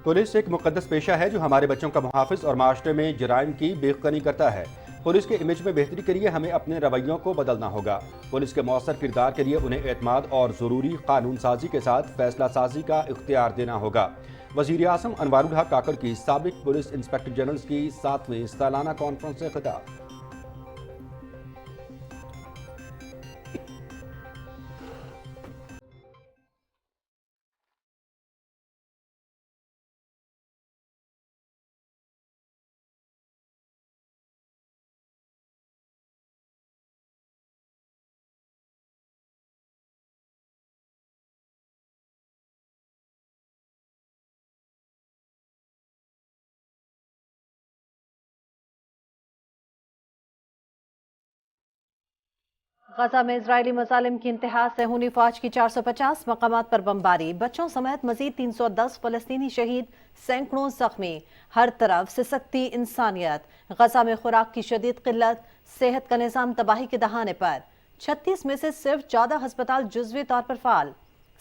Police एक मुकद्दस पेशा है जो हमारे बच्चों का मुहाफिज और माशरे में जराइम की बेखनी करता है। पुलिस के इमेज में बेहतरी के लिए हमें अपने रवैयों को बदलना होगा। पुलिस के मौसर किरदार के लिए उन्हें एतमाद और ज़रूरी कानून साजी के साथ फैसला साजी का इख्तियार देना होगा। वज़ीर आज़म अनवारुल हक काकड़ की साबिक पुलिस इंस्पेक्टर जनरल की 7वीं सालाना कॉन्फ्रेंस से खिताब। गजा में इजरायली मजालिम की इंतहा सेहूनी फौज की 450 मकामात पर बमबारी, बच्चों समेत मजीद 310 फलस्तीनी शहीद, सैकड़ों जख्मी, हर तरफ सिसकती इंसानियत। गजा में खुराक की शदीद किल्लत, सेहत का निज़ाम तबाही के दहाने पर। 36 में से सिर्फ 14 हस्पताल जुज़वी तौर पर फाल।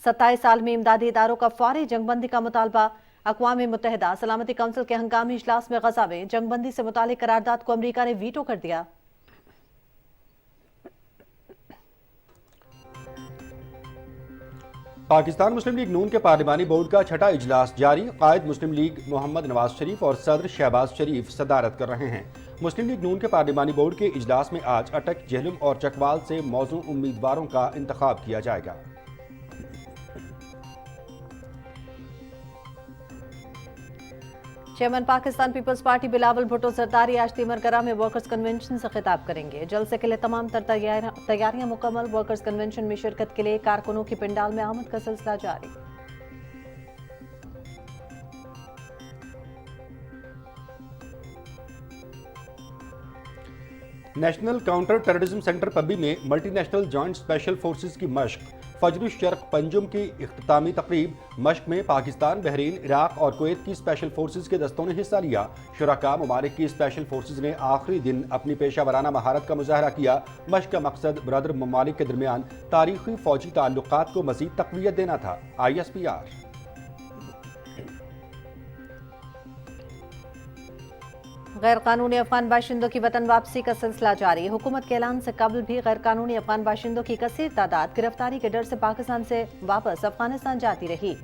27 आलमी इमदादी इदारों का फौरी जंगबंदी का मुतालबा। अक़वाम मुत्तहिदा सलामती काउंसिल के हंगामी इजलास में गजा में जंगबंदी से मुतालिक करारदाद को अमरीका ने वीटो कर दिया। पाकिस्तान मुस्लिम लीग नून के पार्लिमानी बोर्ड का छठा इजलास जारी। कायद मुस्लिम लीग मोहम्मद नवाज शरीफ और सदर शहबाज शरीफ सदारत कर रहे हैं। मुस्लिम लीग नून के पार्लिमानी बोर्ड के इजलास में आज अटक, झेलम और चकवाल से मौजू उम्मीदवारों का इंतखाब किया जाएगा। चेयरमैन पाकिस्तान पीपल्स पार्टी बिलावल भुट्टो जरदारी आज तीमरगरा में वर्कर्स कन्वेंशन से खिताब करेंगे। जलसे के लिए तमाम तर तैयारियां मुकम्मल। वर्कर्स कन्वेंशन में शिरकत के लिए कारकुनों की पिंडाल में आमद का सिलसिला जारी। नेशनल काउंटर टेररिज्म सेंटर पब्बी में मल्टीनेशनल जॉइंट स्पेशल फोर्सेज की मश्क। फजर शर्क पंजुम की इख्तितामी तकरीब। मश्क में पाकिस्तान, बहरीन, इराक और कुवैत की स्पेशल फोर्सेज के दस्तों ने हिस्सा लिया। शुरका ममालिक की स्पेशल फोर्सेज ने आखिरी दिन अपनी पेशा वराना महारत का मुजाहरा किया। मश्क का मकसद ब्रदर ममालिक के दरमियान तारीखी फौजी ताल्लुकात को मजीद तक़वियत देना था। ISPR। गैर कानूनी अफगान बाशिंदों की वतन वापसी का सिलसिला जारी। हुकूमत के ऐलान से कबल भी गैर कानूनी अफगान बाशिंदों की कसीर तादाद गिरफ्तारी के डर से पाकिस्तान से वापस अफगानिस्तान जाती रही।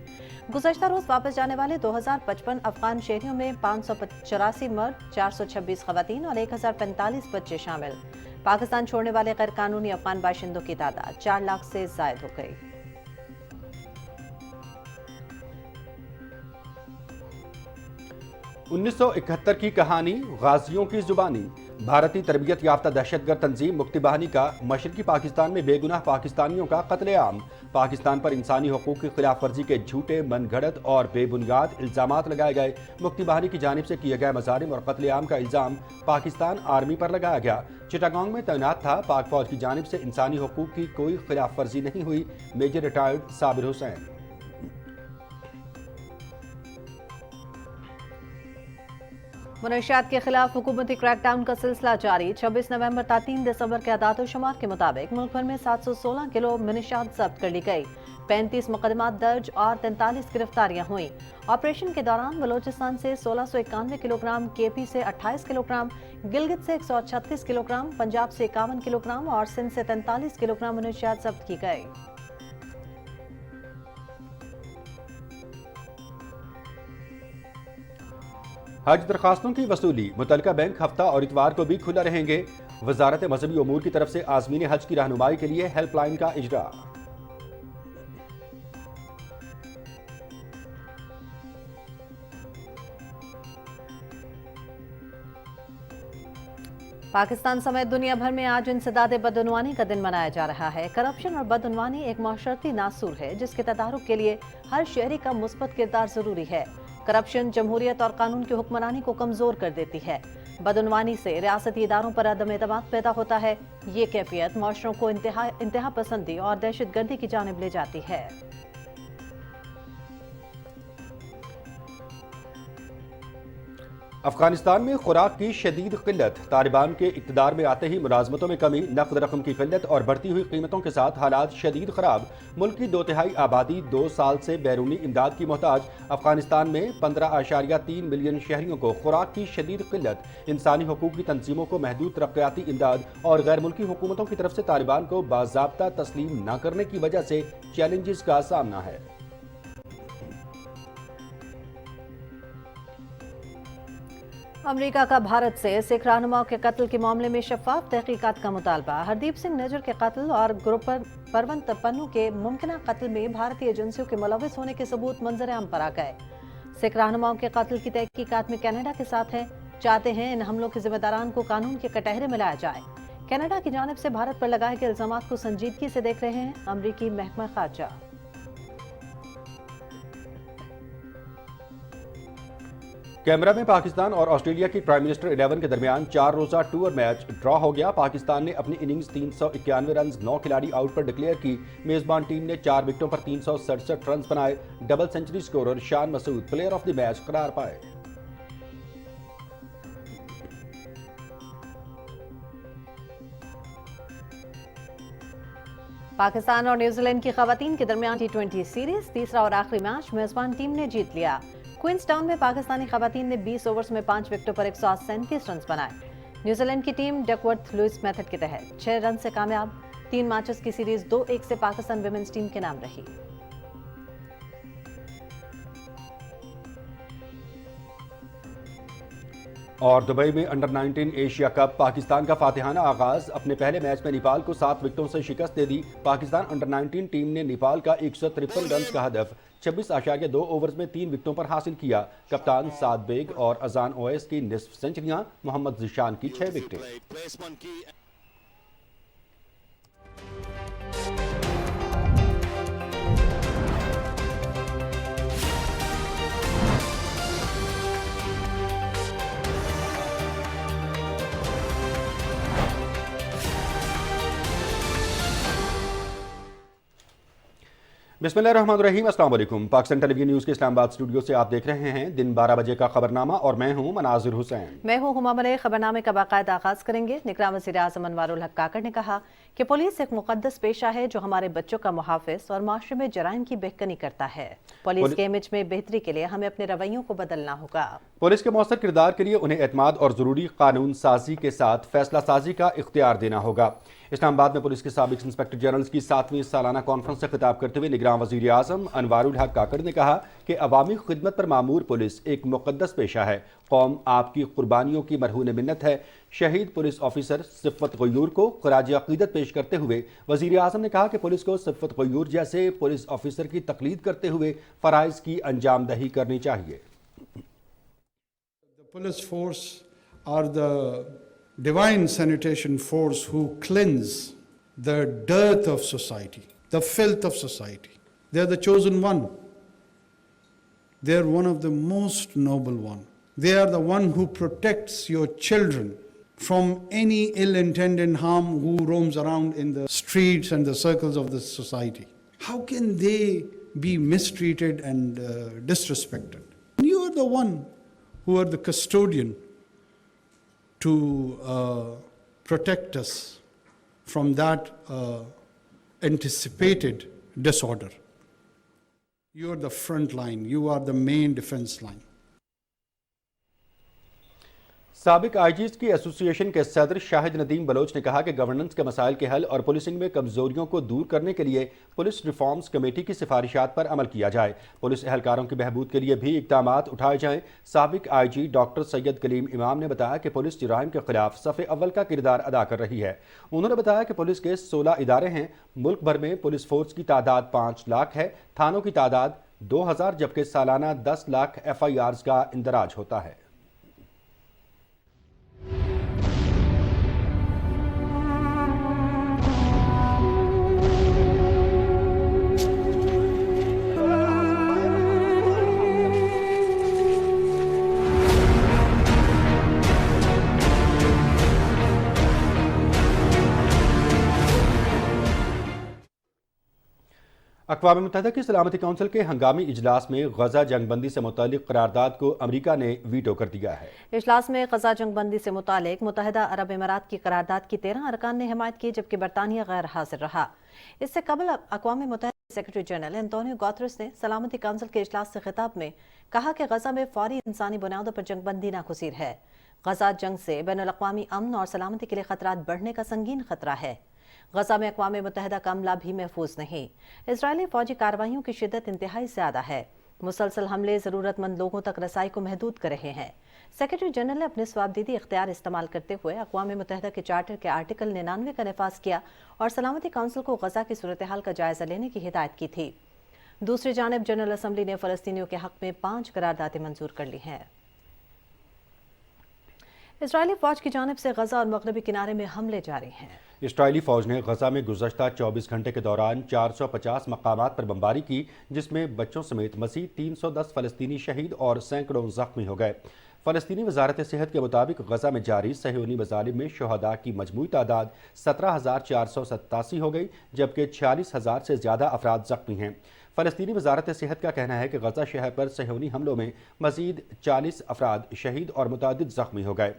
गुज़श्ता रोज वापस जाने वाले 2055 अफगान शहरियों में 584 मर्द, 426 खवातीन और 1045 बच्चे शामिल। पाकिस्तान छोड़ने वाले गैर कानूनी अफगान बाशिंदों की तादाद 4 लाख से जायद हो गई। 1971 की कहानी, गाजियों की जुबानी। भारतीय तरबियत याफ्ता दहशतगर्द तंजीम मुक्ति बाहिनी का मशरकी पाकिस्तान में बेगुनाह पाकिस्तानियों का कत्लेआम। पाकिस्तान पर इंसानी हकूक़ की खिलाफ वर्जी के झूठे, मनगढ़ंत और बेबुनियाद इल्ज़ामात लगाए गए। मुक्ति बाहिनी की जानिब से किए गए मज़ालिम और कत्लेआम का इल्ज़ाम पाकिस्तान आर्मी पर लगाया गया। चिटागोंग में तैनात था। पाक फौज की जानिब से इंसानी हकूक़ की कोई खिलाफ वर्जी नहीं हुई। Major retired Sabir Hussain. मुनशियात के खिलाफ हुकूमती क्रैकडाउन का सिलसिला जारी। 26 नवंबर ta 3 दिसंबर के आदाद-ओ-शुमार के मुताबिक मुल्क भर में 716 किलो मुनशियात जब्त कर ली गई। 35 मुकदमात दर्ज और 43 गिरफ्तारियां हुई। ऑपरेशन के दौरान बलोचिस्तान से 1691 किलोग्राम, KP से 28 किलोग्राम, गिलगित से 136 किलोग्राम, पंजाब से 51 किलोग्राम और सिंध से 43 किलोग्राम मुनशियात जब्त की गई। हज दरखास्तों की वसूली। मुतलका बैंक हफ्ता और इतवार को भी खुला रहेंगे। वजारत मजहबी उमूर की तरफ से आज़मीन हज की रहनुमाई के लिए हेल्पलाइन का इजरा। पाकिस्तान समेत दुनिया भर में आज इंसदाद बदउनवानी का दिन मनाया जा रहा है। करप्शन और बदउनवानी एक माशरती नासूर है जिसके तदारुक के लिए हर शहरी का मुस्बत किरदार जरूरी है। करप्शन जमहूरियत और कानून की हुक्मरानी को कमजोर कर देती है। बदउनवानी से रियासती इदारों पर अदम एतमाद पैदा होता है। ये कैफियत माशरों को इंतहा पसंदी और दहशतगर्दी की जानिब ले जाती है। افغانستان میں خوراک کی شدید قلت، طالبان کے اقتدار میں آتے ہی ملازمتوں میں کمی، نقد رقم کی قلت اور بڑھتی ہوئی قیمتوں کے ساتھ حالات شدید خراب۔ ملک کی 2/3 آبادی 2 سال سے بیرونی امداد کی محتاج۔ افغانستان میں 15.3 ملین شہریوں کو خوراک کی شدید قلت۔ انسانی حقوق کی تنظیموں کو محدود ترقیاتی امداد اور غیر ملکی حکومتوں کی طرف سے طالبان کو باضابطہ تسلیم نہ کرنے کی وجہ سے چیلنجز کا سامنا ہے۔ امریکہ کا بھارت سے سکھ رہنماؤں کے قتل کے معاملے میں شفاف تحقیقات کا مطالبہ۔ ہردیپ سنگھ نجر کے قتل اور پرونت پنو کے ممکنہ قتل میں بھارتی ایجنسیوں کے ملوث ہونے کے ثبوت منظر عام پر آ گئے۔ سکھ رہنماؤں کے قتل کی تحقیقات میں کینیڈا کے ساتھ ہیں، چاہتے ہیں ان حملوں کے ذمہ داران کو قانون کے کٹہرے میں لایا جائے۔ کینیڈا کی جانب سے بھارت پر لگائے گئے الزامات کو سنجیدگی سے دیکھ رہے ہیں امریکی محکمہ خارجہ۔ کینبرا میں پاکستان اور آسٹریلیا کی پرائم منسٹر 11 کے درمیان 4 روزہ ٹور میچ ڈرا ہو گیا۔ پاکستان نے اپنی اننگز 391 رنز 9 کھلاڑی آؤٹ پر ڈکلیئر کی۔ میزبان ٹیم نے 4 وکٹوں پر 367 رنز بنائے۔ Double century scorer Shan Masood player of the match قرار پائے۔ پاکستان اور نیوزی لینڈ کی خواتین کے درمیان T20 سیریز تیسرا اور آخری میچ میزبان ٹیم نے جیت لیا۔ کوئنس ٹاؤن میں پاکستانی خواتین نے 20 اوورز میں 5 وکٹوں پر 137 رنز بنائے۔ نیوزی لینڈ کی ٹیم ڈکورتھ لوئس میتھڈ کے تحت 6 رن سے کامیاب۔ 3 میچز کی سیریز 2-1 سے پاکستان ویمنز ٹیم کے نام رہی۔ اور دبئی میں انڈر 19 ایشیا کپ پاکستان کا فاتحانہ آغاز۔ اپنے پہلے میچ میں نیپال کو 7 وکٹوں سے شکست دے دی۔ پاکستان انڈر 19 ٹیم نے نیپال کا 153 رنز کا ہدف 26.2 اوورز میں 3 وکٹوں پر حاصل کیا۔ کپتان سعد بیگ اور اذان اویس کی نصف سنچریاں، محمد ذیشان کی 6 وکٹیں۔ بسم اللہ الرحمن الرحیم، السلام علیکم۔ پاکستان ٹیلی ویژن نیوز کے اسلام آباد اسٹوڈیو سے آپ دیکھ رہے ہیں دن 12 بجے کا خبرنامہ اور میں ہوں مناظر حسین۔ میں ہوں ہما ملک۔ خبرنامے کا باقاعدہ آغاز کریں گے۔ نگراں وزیر اعظم انوار الحق کاکڑ نے کہا کہ پولیس ایک مقدس پیشہ ہے جو ہمارے بچوں کا محافظ اور معاشرے میں جرائم کی بہکنی کرتا ہے۔ پولیس کے امیج میں بہتری کے لیے ہمیں اپنے رویوں کو بدلنا ہوگا۔ پولیس کے مؤثر کردار کے لیے انہیں اعتماد اور ضروری قانون سازی کے ساتھ فیصلہ سازی کا اختیار دینا ہوگا۔ اسلام آباد میں پولیس کے سابق انسپکٹر جنرلز کی 7ویں سالانہ کانفرنس سے خطاب کرتے ہوئے نگراں وزیر اعظم انوار الحق کاکڑ نے کہا کہ عوامی خدمت پر معمور پولیس ایک مقدس پیشہ ہے۔ قوم آپ کی قربانیوں کی مرہون منت ہے۔ شہید پولیس آفیسر صفوت غیور کو خراج عقیدت پیش کرتے ہوئے وزیر اعظم نے کہا کہ پولیس کو صفوت غیور جیسے پولیس آفیسر کی تقلید کرتے ہوئے فرائض کی انجام دہی کرنی چاہیے۔ The police force are the divine sanitation force who cleanse the dirt of society, the filth of society. They are the chosen one. They are one of the most noble one. They are the one who protects your children from any ill-intended harm who roams around in the streets and the circles of the society. How can they be mistreated and disrespected? You are the one who are the custodian to protect us from that anticipated disorder. You are the front line. You are the main defense line. سابق آئی جیز کی ایسوسی ایشن کے صدر شاہد ندیم بلوچ نے کہا کہ governance کے مسائل کے حل اور پولیسنگ میں کمزوریوں کو دور کرنے کے لیے پولیس ریفارمز کمیٹی کی سفارشات پر عمل کیا جائے۔ پولیس اہلکاروں کی بہبود کے لیے بھی اقدامات اٹھائے جائیں۔ سابق آئی جی ڈاکٹر سید کلیم امام نے بتایا کہ پولیس جرائم کے خلاف صف اول کا کردار ادا کر رہی ہے۔ انہوں نے بتایا کہ پولیس کے 16 ادارے ہیں۔ ملک بھر میں پولیس فورس کی تعداد 5 لاکھ ہے۔ تھانوں کی تعداد 2000 جبکہ سالانہ 10 لاکھ FIRs کا اندراج ہوتا ہے۔ अक़वाम मुत्तहिदा की सलामती कौंसिल के हंगामी इजलास में गजा जंगबंदी से मुतालिक करारदाद को अमरीका ने वीटो कर दिया है। इजलास में गजा जंगबंदी से मुतालिक मुत्तहिदा अरब इमारात की करारदाद की 13 अरकान ने हिमायत की, जबकि बरतानिया गैर हाजिर रहा। इससे कबल अक़वाम मुत्तहिदा सेक्रेटरी जनरल एंटोनियो गुतेरेस ने सलामती कौंसिल के इजलास से खिताब में कहा कि गजा में फौरी इंसानी बुनियादों पर जंगबंदी नागुज़ीर है। गजा जंग से बैनुल-अक़वामी अमन और सलामती के लिए खतरात बढ़ने का संगीन खतरा है। गजा में अक़वाम मुत्तहिदा का अमला भी महफूज नहीं। इजरायली फौजी कार्रवाइयों की शिद्दत इंतहाई ज़्यादा है। मुसलसल हमले ज़रूरतमंद लोगों तक रसाई को महदूद कर रहे हैं। सेक्रेटरी जनरल ने अपने स्वाबदीदी इख्तियार इस्तेमाल करते हुए अक़वाम मुत्तहिदा के चार्टर के आर्टिकल 99 का नफाज किया और सलामती कौंसिल को गजा की सूरत हाल का जायजा लेने की हिदायत की थी। दूसरी जानिब जनरल असम्बली ने फ़लस्तीनियों के हक़ में 5 करारदादें मंजूर कर ली हैं। इजरायली फौज की जानिब से गजा और मगरबी किनारे में हमले जारी हैं। इजरायली फौज ने गजा में गुज़श्ता 24 घंटे के दौरान 450 मकामात पर बमबारी की, जिसमें बच्चों समेत मज़ीद 310 फ़लस्तीनी शहीद और सैकड़ों ज़ख्मी हो गए। फ़लस्तीनी वज़ारत सेहत के मुताबिक गजा में जारी सहयोनी मज़ालिम में शहदा की मजमूई तादाद 17,487 हो गई, जबकि 46,000 से ज़्यादा अफराद ज़ख्मी हैं। फ़लस्तीनी वज़ारत सेहत का कहना है कि गजा शहर पर सहयोनी हमलों में मज़ीद 40 अफराद शहीद और मुतादिद ज़ख्मी हो गए।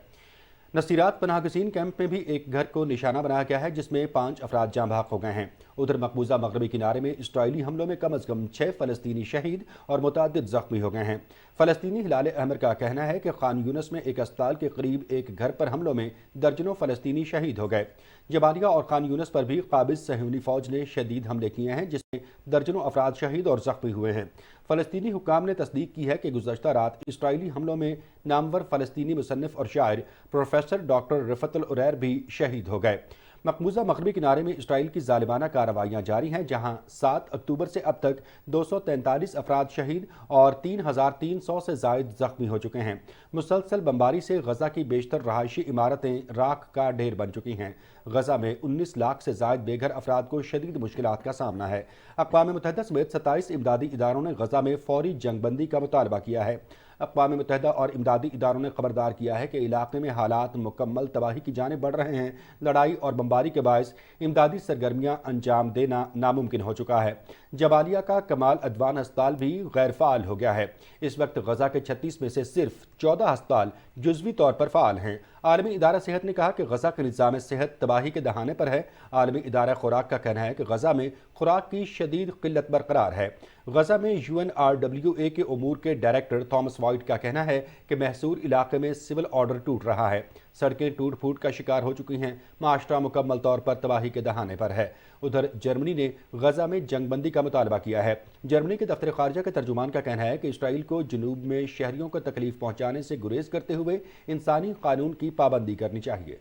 नसीरात पनाहगज़ीन कैंप में भी एक घर को निशाना बनाया गया है, जिसमें 5 अफराद जाँ बहक हो गए हैं। उधर मकबूजा मगरबी किनारे में इजरायली हमलों में कम अज़ कम 6 फ़लस्तीनी शहीद और मुतादिद ज़ख्मी हो गए हैं। फ़लस्तीनी हिलाल अहमर का कहना है कि खान यूनस में एक अस्पताल के करीब एक घर पर हमलों में दर्जनों फ़लस्तीनी शहीद हो गए। जबालिया और खान यूनस पर भी काबिज़ सहयोनी फ़ौज ने शदीद हमले किए हैं, जिसमें दर्जनों अफराद शहीद और ज़ख्मी हुए हैं। फ़लस्तीनी हुक्काम ने तस्दीक की है कि गुज़श्ता रात इजरायली हमलों में नामवर फ़लस्तीनी मुसन्निफ़ और शायर प्रोफेसर डॉक्टर रिफ़तुल उरैर भी शहीद हो गए। मकबूजा मगरबी किनारे में इजराइल की ज़ालिमाना कार्रवाइयाँ जारी हैं, जहाँ 7 अक्टूबर से अब तक 243 अफराद शहीद और 3,300 से ज़ायद ज़ख्मी हो चुके हैं। मुसलसल बमबारी से गजा की बेशतर रहायशी इमारतें राख का ढेर बन चुकी हैं। गजा में 19 लाख से ज़ायद बेघर अफराद को शदीद मुश्किलात का सामना है। अक़वाम मुत्तहिदा समेत 27 इमदादी इदारों ने गजा में फौरी जंगबंदी का मुतालबा किया है। अक़वाम मुत्तहिदा और इमदादी इदारों ने खबरदार किया है कि इलाके में हालात मुकम्मल तबाही की जानिब बढ़ रहे हैं। लड़ाई और बमबारी के बायस इमदादी सरगर्मियाँ अंजाम देना नामुमकिन हो चुका है। जबालिया का कमाल अदवान अस्पताल भी गैर फ़ाल हो गया है। इस वक्त गजा के 36 में से सिर्फ 14 अस्पताल जुज़वी तौर पर फ़ाल हैं। आलमी इदारा सेहत ने कहा कि गजा का निज़ाम सेहत तबाही के दहाने पर है। आलमी इदारा खुराक का कहना है कि गजा में खुराक की शदीद किल्लत बरकरार है। गजा में UNRWA के उमूर के डायरेक्टर थॉमस वाइट का कहना है कि महसूर इलाके में सिविल ऑर्डर टूट रहा है। सड़कें टूट फूट का शिकार हो चुकी हैं। माशरा मुकम्मल तौर पर तबाही के दहाने पर है। उधर जर्मनी ने गजा में जंगबंदी का मुतालबा किया है। जर्मनी के दफ्तर खारजा के तर्जुमान का कहना है कि इसराइल को जनूब में शहरियों को तकलीफ पहुंचाने से गुरेज करते हुए इंसानी कानून की पाबंदी करनी चाहिए।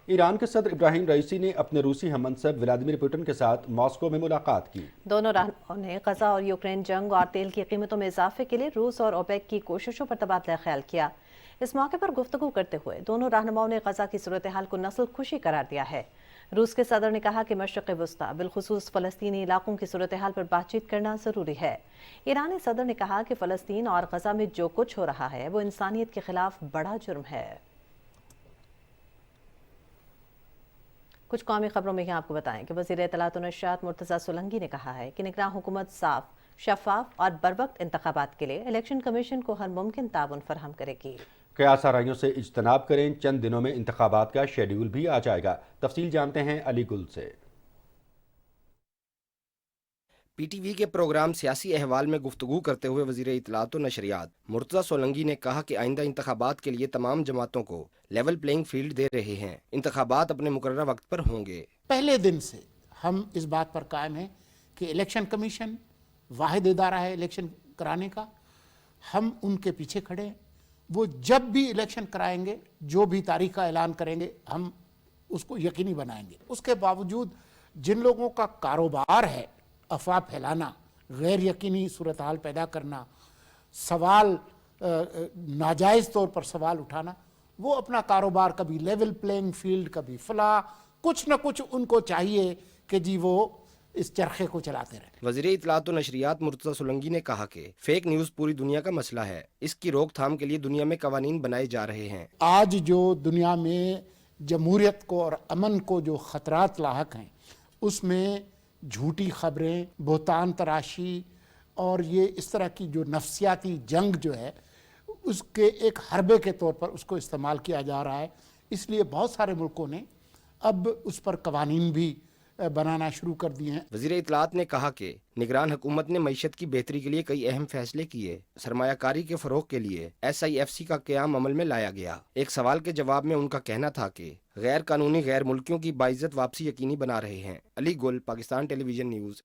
ईरान के सदर इब्राहिम रईसी ने अपने रूसी हममनसब व्लादिमीर पुतिन के साथ मॉस्को में मुलाकात की। दोनों रहनुमाओं ने गजा और यूक्रेन जंग और तेल की कीमतों में इजाफे के लिए रूस और ओपेक की कोशिशों पर तबादला ख्याल किया। इस मौके पर गुफ्तगू करते हुए दोनों रहनुमाओं ने गजा की सूरत हाल को नस्ल खुशी करार दिया है। रूस के सदर ने कहा कि मशरक़ वस्ता बिलखुसूस फ़लस्तीनी इलाकों की सूरत हाल पर बातचीत करना ज़रूरी है। ईरानी सदर ने कहा कि फ़लस्तीन और गजा में जो कुछ हो रहा है वो इंसानियत के खिलाफ बड़ा जुर्म है। कुछ कौमी खबरों में आपको बताएं कि वज़ीर इत्तलात और नशरियात मुर्तज़ा सोलंकी ने कहा है कि निगरान हुकूमत साफ, शफाफ और बरवक्त इंतखाबात के लिए इलेक्शन कमीशन को हर मुमकिन ताउन फराहम करेगी। क़यास आराइयों से इज्तनाब करें, चंद दिनों में इंतखाबात का शेड्यूल भी आ जाएगा। तफसील जानते हैं अली गुल से। PTV के प्रोग्राम सियासी अहवाल में गुफ्तगू करते हुए वज़ीर इत्तलात और नशरियात मुर्तज़ा सोलंकी ने कहा कि आइंदा इंतखाबात के लिए तमाम जमातों को लेवल प्लेइंग फील्ड दे रहे हैं। इंतखाबात अपने मुकर्रर वक्त पर होंगे। पहले दिन से हम इस बात पर कायम हैं कि इलेक्शन कमीशन वाहिद इदारा है इलेक्शन कराने का। हम उनके पीछे खड़े हैं। वो जब भी इलेक्शन कराएंगे, जो भी तारीख का ऐलान करेंगे, हम उसको यकीनी बनाएंगे। उसके बावजूद जिन लोगों का कारोबार है अफवाह फैलाना, गैर यकीनी सूरत हाल पैदा करना, सवाल नाजायज़ तौर पर सवाल उठाना, वो अपना कारोबार कभी लेवल प्लेइंग फील्ड, कभी फला, कुछ न कुछ उनको चाहिए कि जी वो इस चरखे को चलाते रहे। वज़ीर इत्तलात और नशरियात मुर्तज़ा सोलंकी ने कहा कि फेक न्यूज़ पूरी दुनिया का मसला है। इसकी रोकथाम के लिए दुनिया में कवानीन बनाए जा रहे हैं। आज जो दुनिया में जमहूरियत को और अमन को जो ख़तरात लाहक हैं, उसमें झूठी खबरें, बहतान तराशी और ये इस तरह की जो नफ्सियाती जंग जो है उसके एक हरबे के तौर पर उसको इस्तेमाल किया जा रहा है। इसलिए बहुत सारे मुल्कों ने अब उस पर कवानीन भी बनाना शुरू कर दिए हैं। वज़ीर इत्तलात ने कहा कि निगरान हुकूमत ने मईशत की बेहतरी के लिए कई अहम फैसले किए। सरमायाकारी के फ़रोग़ के लिए SIFC का क़याम अमल में लाया गया। एक सवाल के जवाब में उनका कहना था कि गैर कानूनी गैर मुल्कियों की बाइज़्ज़त वापसी यकीनी बना रहे हैं। अली गुल, पाकिस्तान टेलीविज़न न्यूज़।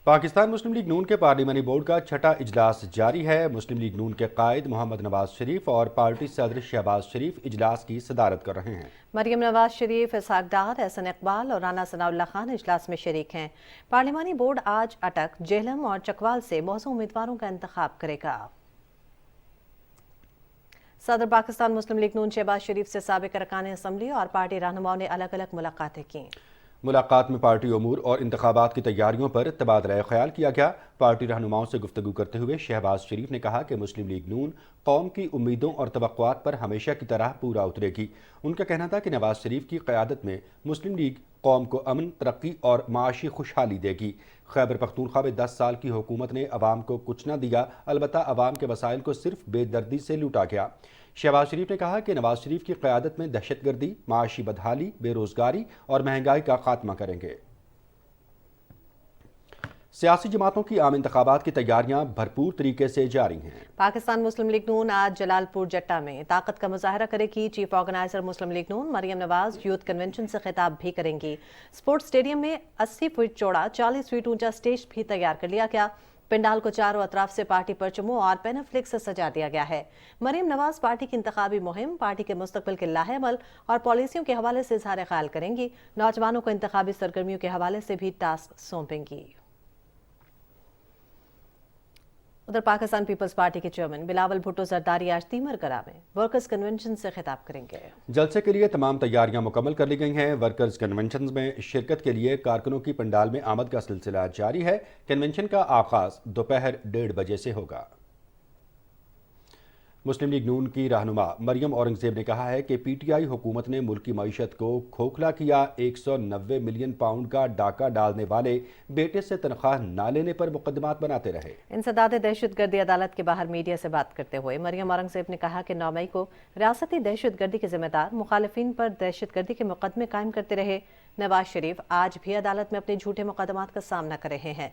पाकिस्तान मुस्लिम लीग नून के पार्लिमानी बोर्ड का छठा इजलास जारी है। मुस्लिम लीग नून के कायद मोहम्मद नवाज शरीफ और पार्टी सदर शहबाज शरीफ इजलास की सदारत कर रहे हैं। मरियम नवाज शरीफ, इसहाक डार, एहसन इकबाल और राना सनाउल्लाह खान इजलास में शरीक हैं। पार्लिमानी बोर्ड आज अटक, जेहलम और चकवाल से मौजूद उम्मीदवारों का इंतखाब करेगा। सदर पाकिस्तान मुस्लिम लीग नून शहबाज शरीफ से साबिक अरकान असम्बली और पार्टी रहनुमाओं ने अलग अलग मुलाकातें की। मुलाकात में पार्टी उमूर और इंतखाबात की तैयारियों पर तबादला ख्याल किया गया। पार्टी रहनुमाओं से गुफ्तगू करते हुए शहबाज शरीफ ने कहा कि मुस्लिम लीग नून कौम की उम्मीदों और तवक्कुआत पर हमेशा की तरह पूरा उतरेगी। उनका कहना था कि नवाज शरीफ की क़यादत में मुस्लिम लीग कौम को अमन, तरक्की और माशी खुशहाली देगी। खैबर पख्तूनख्वा में 10 साल की हुकूमत ने अवाम को कुछ न दिया, अलबत्ता अवाम के वसाइल को सिर्फ बेदर्दी से लूटा गया। शहबाज शरीफ ने कहा कि नवाज शरीफ की क़यादत में दहशतगर्दी, माशी बदहाली, बेरोजगारी और महंगाई का खात्मा करेंगे। सियासी जमातों की आम इंतखाबात की तैयारियां भरपूर तरीके से जारी हैं। पाकिस्तान मुस्लिम लीग नून आज जलालपुर जट्टा में ताकत का मुजाहरा करेगी। चीफ ऑर्गेनाइजर मुस्लिम लीग नून मरियम नवाज यूथ कन्वेंशन से खिताब भी करेंगी। स्पोर्ट्स स्टेडियम में 80 फीट चौड़ा 40 फीट ऊंचा स्टेज भी तैयार कर लिया गया। पंडाल को चारों अतराफ से पार्टी परचमों और पेनाफ्लिक्स से सजा दिया गया है। मरियम नवाज पार्टी की इंतखाबी मुहिम, पार्टी के मुस्तकबिल के लाहेअमल और पॉलिसियों के हवाले से इजहार ख्याल करेंगी। नौजवानों को इंतखाबी सरगर्मियों के हवाले से भी टास्क सौंपेंगी। उधर पाकिस्तान पीपल्स पार्टी के चेयरमैन बिलावल भुट्टो जरदारी आज तीमरगरा में वर्कर्स कन्वेंशन से खिताब करेंगे। जलसे के लिए तमाम तैयारियां मुकम्मल कर ली गई हैं। वर्कर्स कन्वेंशन में शिरकत के लिए कारकुनों की पंडाल में आमद का सिलसिला जारी है। कन्वेंशन का आगाज दोपहर 1:30 बजे से होगा। मुस्लिम लीग नून की रहनुमा मरियम औरंगजेब ने कहा है कि PTI हुकूमत ने मुल्क की मईशत को खोखला किया। 190 मिलियन पाउंड का डाका डालने वाले बेटे से तनख्वाह न लेने पर मुकदमात बनाते रहे। इंसदाद दहशतगर्दी अदालत के बाहर मीडिया से बात करते हुए मरियम औरंगजेब ने कहा कि 9 मई को रियासती दहशतगर्दी के जिम्मेदार मुखालिफिन पर दहशतगर्दी के मुकदमे कायम करते रहे। नवाज शरीफ आज भी अदालत में अपने झूठे मुकदमात का सामना कर रहे हैं।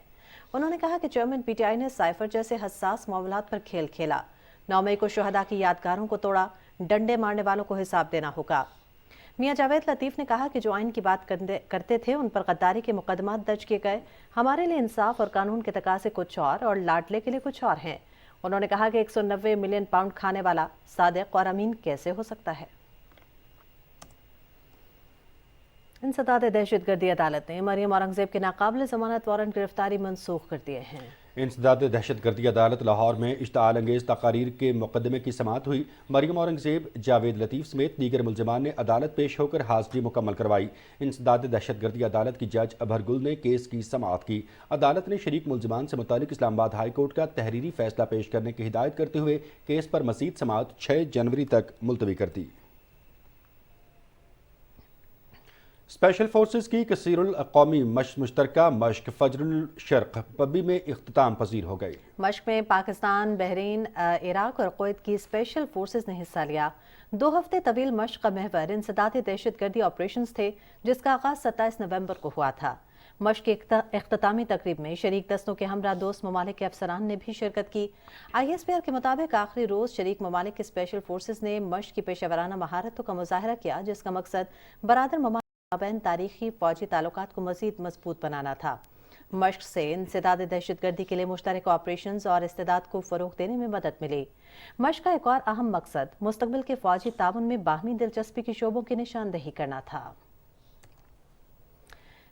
उन्होंने कहा कि चेयरमैन PTI ने साइफर जैसे हसास मामलात पर खेल खेला। 9 मई को शहदा की यादगारों को तोड़ा, डंडे मारने वालों को हिसाब देना होगा। मियां जावेद लतीफ ने कहा कि जो आइन की बात करते थे उन पर गद्दारी के मुकदमात दर्ज किए गए। हमारे लिए इंसाफ और कानून के तकाजे कुछ और लाडले के लिए कुछ और हैं। उन्होंने कहा कि 190 मिलियन पाउंड खाने वाला सादिक और अमीन कैसे हो सकता है। इंसदाद दहशतगर्दी अदालत ने मरियम औरंगजेब के नाकाबिल जमानत वारंट गिरफ्तारी मंसूख कर दिए हैं। इंसदाद दहशतगर्दी अदालत लाहौर में इश्ताल अंगेज तकारीर के मुकदमे की समाअत हुई। मरियम औरंगजेब, जावेद लतीफ समेत दीगर मुलजमान ने अदालत पेश होकर हाजिरी मुकम्मल करवाई। इंसदाद दहशतगर्दी अदालत की जज अभर गुल ने केस की समाअत की। अदालत ने शरीक मुलजमान से मुतालिक इस्लामाबाद हाई कोर्ट का तहरीरी फैसला पेश करने की हिदायत करते हुए केस पर मजीद समाअत 6 जनवरी तक मुलतवी कर दी। स्पेशल फोर्सेस की कसीरुल कौमी मुश्तरका मश्क फजरुल शर्क पब्बी में इख्तिताम पजीर हो गई। मश्क में पाकिस्तान, बहरीन, इराक और कुवैत की स्पेशल फोर्सेस ने हिस्सा लिया। 2 हफ्ते तवील मश्क का महवर इंसदाद दहशतगर्दी ऑपरेशंस थे, जिसका आगाज 27 नवंबर को हुआ था। मश्क की इख्तितामी तकरीब में शरीक दस्तों के हमरा दोस्त ममालिक के अफसरान ने भी शिरकत की। ISPR के मुताबिक आखिरी रोज शरीक ममालिक के स्पेशल फोर्सेस ने मश्क की पेशेवराना महारतों का मुजाहरा किया, जिसका मकसद बरादर ममालिक बैन तारीखी फौजी ताल्लुकात को मजीद मजबूत बनाना था। मश्क से इंसदाद दहशतगर्दी के लिए मुश्तरक ऑपरेशंस और इस्तेदाद को फरोग देने में मदद मिली। मश्क का एक और अहम मकसद मुस्तकबिल के फौजी ताउन में बाहमी दिलचस्पी की शोबों की निशानदही करना था।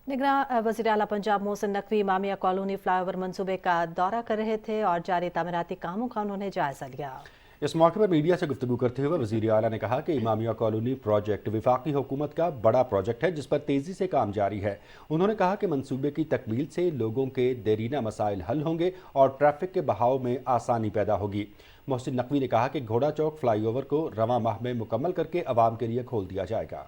निगरान वज़ीर आला पंजाब मोहसिन नकवी इमामिया कॉलोनी फ्लाईओवर मंसूबे का दौरा कर रहे थे और जारी तामीराती कामों का उन्होंने जायजा लिया। इस मौके पर मीडिया से गुफ्तगू करते हुए वज़ीर आला ने कहा कि इमामिया कॉलोनी प्रोजेक्ट वफाकी हुकूमत का बड़ा प्रोजेक्ट है, जिस पर तेज़ी से काम जारी है। उन्होंने कहा कि मंसूबे की तकमील से लोगों के देरीना मसाइल हल होंगे और ट्रैफिक के बहाव में आसानी पैदा होगी। मोहसिन नकवी ने कहा कि घोड़ा चौक फ्लाईओवर को रवां माह में मुकम्मल करके आवाम के लिए खोल दिया जाएगा।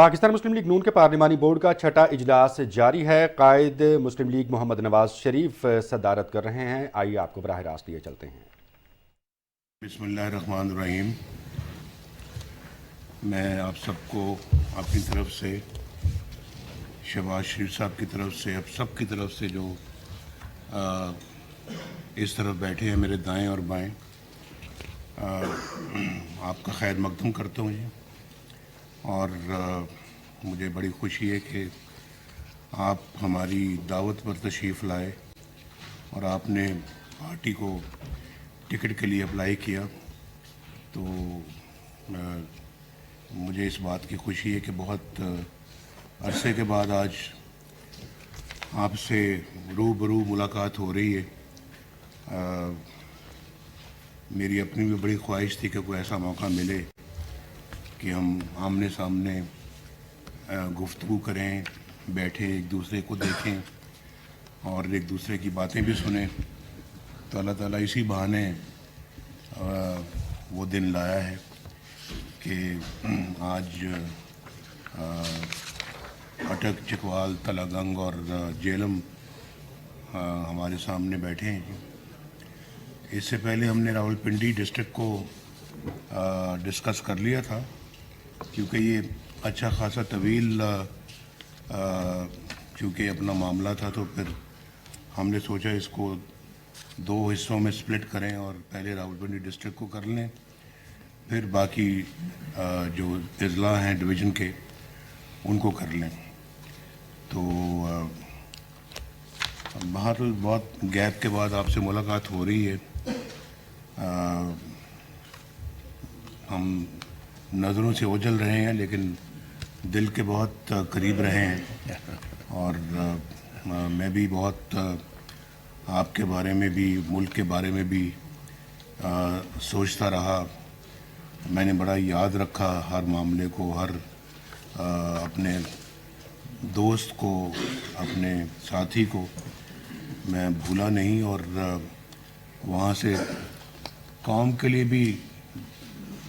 पाकिस्तान मुस्लिम लीग नून के पार्लिमानी बोर्ड का छठा इजलास जारी है। कायद मुस्लिम लीग मोहम्मद नवाज शरीफ सदारत कर रहे हैं। आइए आपको बराह रास्त लिए चलते हैं। बिस्मिल्लाहिर्रहमानिर्रहीम। मैं आप सबको अपनी तरफ से, शहबाज शरीफ साहब की तरफ से, अब सब की तरफ से जो इस तरफ बैठे हैं मेरे दाएं और बाएं, आपका खैर मकदम करता हूँ जी। और मुझे बड़ी खुशी है कि आप हमारी दावत पर तशरीफ़ लाए और आपने पार्टी को टिकट के लिए अप्लाई किया। तो मुझे इस बात की खुशी है कि बहुत अरसे के बाद आज आपसे रूबरू मुलाकात हो रही है। मेरी अपनी भी बड़ी ख्वाहिश थी कि कोई ऐसा मौका मिले कि हम आमने सामने गुफ्तगू करें, बैठे एक दूसरे को देखें और एक दूसरे की बातें भी सुनें। तो अल्लाह ताला इसी बहाने वो दिन लाया है कि आज अटक, चिकवाल, तलागंग और जेलम हमारे सामने बैठे हैं। इससे पहले हमने रावलपिंडी डिस्ट्रिक्ट को डिस्कस कर लिया था, क्योंकि ये अच्छा खासा तवील चूँकि अपना मामला था, तो फिर हमने सोचा इसको दो हिस्सों में स्प्लिट करें और पहले रावलपिंडी डिस्ट्रिक्ट को कर लें, फिर बाकी जो अजला हैं डिवीज़न के उनको कर लें। तो बहरहाल बहुत गैप के बाद आपसे मुलाकात हो रही है। हम नज़रों से ओझल रहे हैं लेकिन दिल के बहुत करीब रहे हैं। और मैं भी बहुत आपके बारे में भी, मुल्क के बारे में भी सोचता रहा। मैंने बड़ा याद रखा हर मामले को, हर अपने दोस्त को, अपने साथी को मैं भूला नहीं। और वहाँ से कौम के लिए भी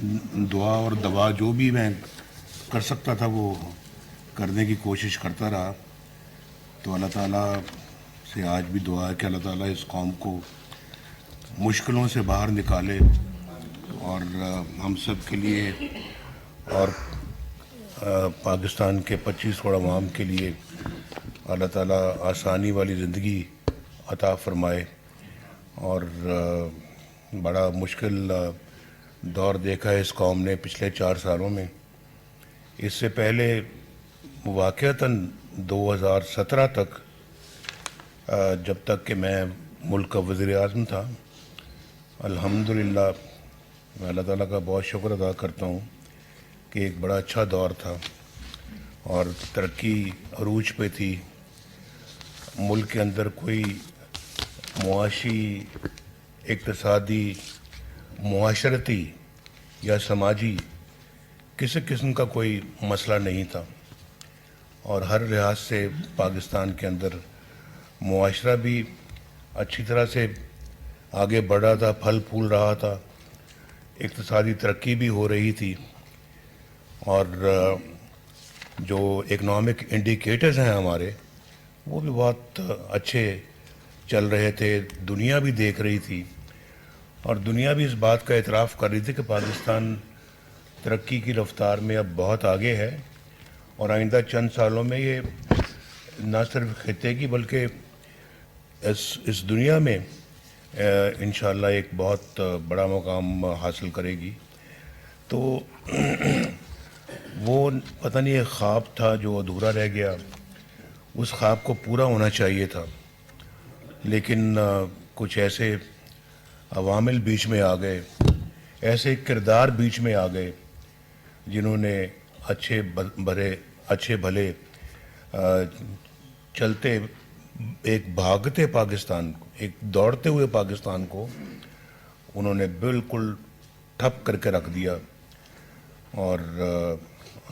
दुआ और दवा जो भी मैं कर सकता था वो करने की कोशिश करता रहा। तो अल्लाह ताला से आज भी दुआ है कि अल्लाह ताला इस कौम को मुश्किलों से बाहर निकाले और हम सब के लिए और पाकिस्तान के 25 करोड़ अवाम के लिए अल्लाह ताला आसानी वाली ज़िंदगी अता फरमाए। और बड़ा मुश्किल दौर देखा है इस कौम ने पिछले 4 सालों में। इससे पहले वाक़अतन 2017 तक, जब तक कि मैं मुल्क का वज़ीर-ए-आज़म था, अल्हम्दुलिल्लाह मैं अल्लाह ताला का बहुत शुक्र अदा करता हूँ कि एक बड़ा अच्छा दौर था और तरक्की अरूज पे थी। मुल्क के अंदर कोई मुआशी, इक़्तिसादी, मुआशरती या समाजी किसी किस्म का कोई मसला नहीं था। और हर लिहाज से पाकिस्तान के अंदर मुआशरा भी अच्छी तरह से आगे बढ़ रहा था, फल फूल रहा था, इक़्तिसादी तरक्की भी हो रही थी। और जो इकनॉमिक इंडिकेटर्स हैं हमारे, वो भी बहुत अच्छे चल रहे थे। दुनिया भी देख रही थी और दुनिया भी इस बात का एतराफ़ कर रही थी कि पाकिस्तान तरक्की की रफ्तार में अब बहुत आगे है और आइंदा चंद सालों में ये न सिर्फ खित्ते की बल्कि इस दुनिया में इंशाअल्लाह एक बहुत बड़ा मुकाम हासिल करेगी। तो वो पता नहीं एक ख्वाब था जो अधूरा रह गया, उस ख्वाब को पूरा होना चाहिए था। लेकिन कुछ ऐसे अवामिल बीच में आ गए, ऐसे किरदार बीच में आ गए जिन्होंने अच्छे भले चलते एक भागते पाकिस्तान को, एक दौड़ते हुए पाकिस्तान को उन्होंने बिल्कुल ठप करके रख दिया। और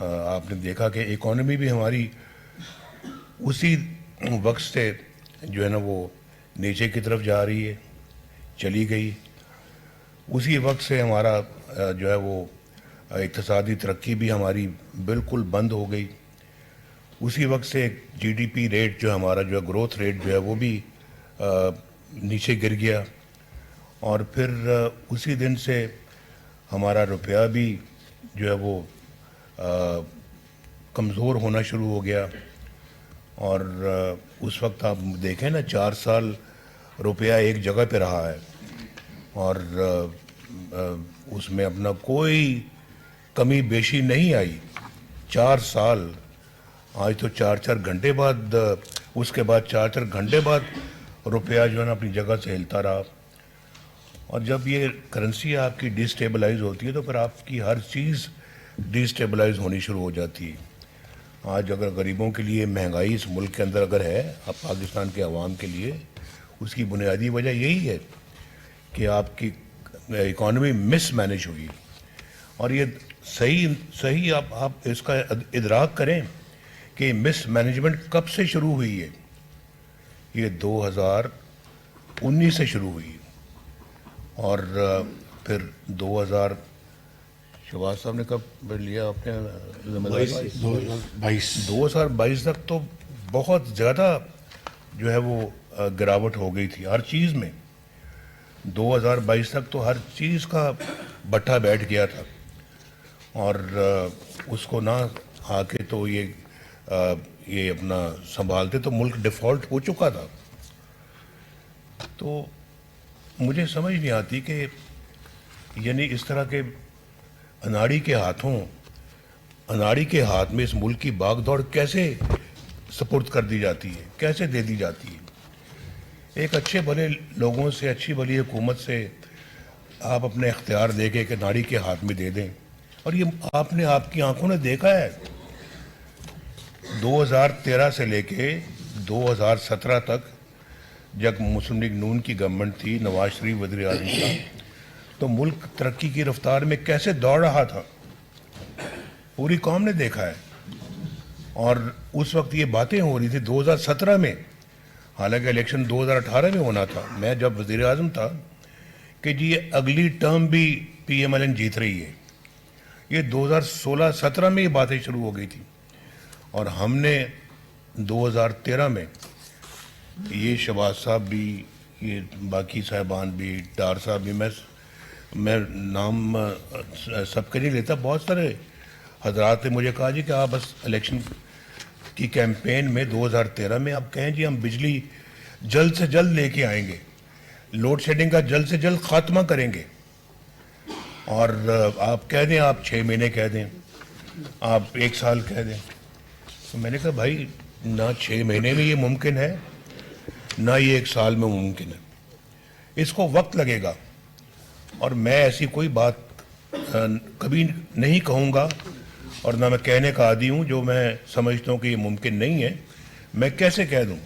आपने देखा कि इकॉनमी भी हमारी उसी वक्त से जो है ना वो नीचे की तरफ जा रही है, चली गई। उसी वक्त से हमारा जो है वो इक़्तिसादी तरक्की भी हमारी बिल्कुल बंद हो गई। उसी वक्त से GDP रेट जो हमारा जो है ग्रोथ रेट जो है वो भी नीचे गिर गया, और फिर उसी दिन से हमारा रुपया भी जो है वो कमज़ोर होना शुरू हो गया। और उस वक्त आप देखें ना, 4 साल रुपया एक जगह पे रहा है और उसमें अपना कोई कमी बेशी नहीं आई। 4 साल, आज तो 4-4 घंटे बाद, उसके बाद 4-4 घंटे बाद रुपया जो है ना अपनी जगह से हिलता रहा। और जब ये करेंसी आपकी डिस्टेबलाइज होती है तो फिर आपकी हर चीज़ डिस्टेबलाइज होनी शुरू हो जाती है। आज अगर गरीबों के लिए महंगाई इस मुल्क के अंदर अगर है, अब पाकिस्तान के अवाम के लिए, उसकी बुनियादी वजह यही है कि आपकी इकॉनमी मिस मैनेज हुई। और ये सही आप इसका इदराक करें कि मिस मैनेजमेंट कब से शुरू हुई है। ये 2019 से शुरू हुई और फिर 2000 शहबाज साहब ने कब लिया अपने 2022 तक तो बहुत ज़्यादा जो है वो गिरावट हो गई थी हर चीज़ में। 2022 तक तो हर चीज़ का बट्टा बैठ गया था और उसको ना आके तो ये अपना संभालते तो मुल्क डिफ़ॉल्ट हो चुका था। तो मुझे समझ नहीं आती कि यानी इस तरह के अनाड़ी के हाथ में इस मुल्क की भागदौड़ कैसे सपुर्द कर दी जाती है, कैसे दे दी जाती है। एक अच्छे भले लोगों से, अच्छी भली हुकूमत से आप अपने इख्तियार दे के नाड़ी के हाथ में दे दें। और ये आपने आपकी आंखों ने देखा है 2013 से लेके 2017 तक जब मुस्लिम लीग नून की गवर्नमेंट थी, नवाज शरीफ वज़ीर आज़म था, तो मुल्क तरक्की की रफ्तार में कैसे दौड़ रहा था, पूरी कौम ने देखा है। और उस वक्त ये बातें हो रही थी 2017 में, हालांकि इलेक्शन 2018 में होना था, मैं जब वज़ीर आज़म था, कि जी ये अगली टर्म भी PMLN जीत रही है। ये 2016-17 में ये बातें शुरू हो गई थी और हमने 2013 में ये शहबाज साहब भी, ये बाकी साहबान भी, डार साहब भी, मैं नाम सबके नहीं लेता, बहुत सारे हजरात ने मुझे कहा जी कि आप बस इलेक्शन की कैंपेन में 2013 में आप कहें जी हम बिजली जल्द से जल्द लेके आएंगे, लोड शेडिंग का जल्द से जल्द खात्मा करेंगे। और आप कह दें, आप 6 महीने कह दें, आप 1 साल कह दें। तो मैंने कहा भाई ना 6 महीने में ये मुमकिन है, ना ये 1 साल में मुमकिन है, इसको वक्त लगेगा। और मैं ऐसी कोई बात कभी नहीं कहूँगा और ना मैं कहने का आदी हूँ जो मैं समझता हूँ कि ये मुमकिन नहीं है, मैं कैसे कह दूँ।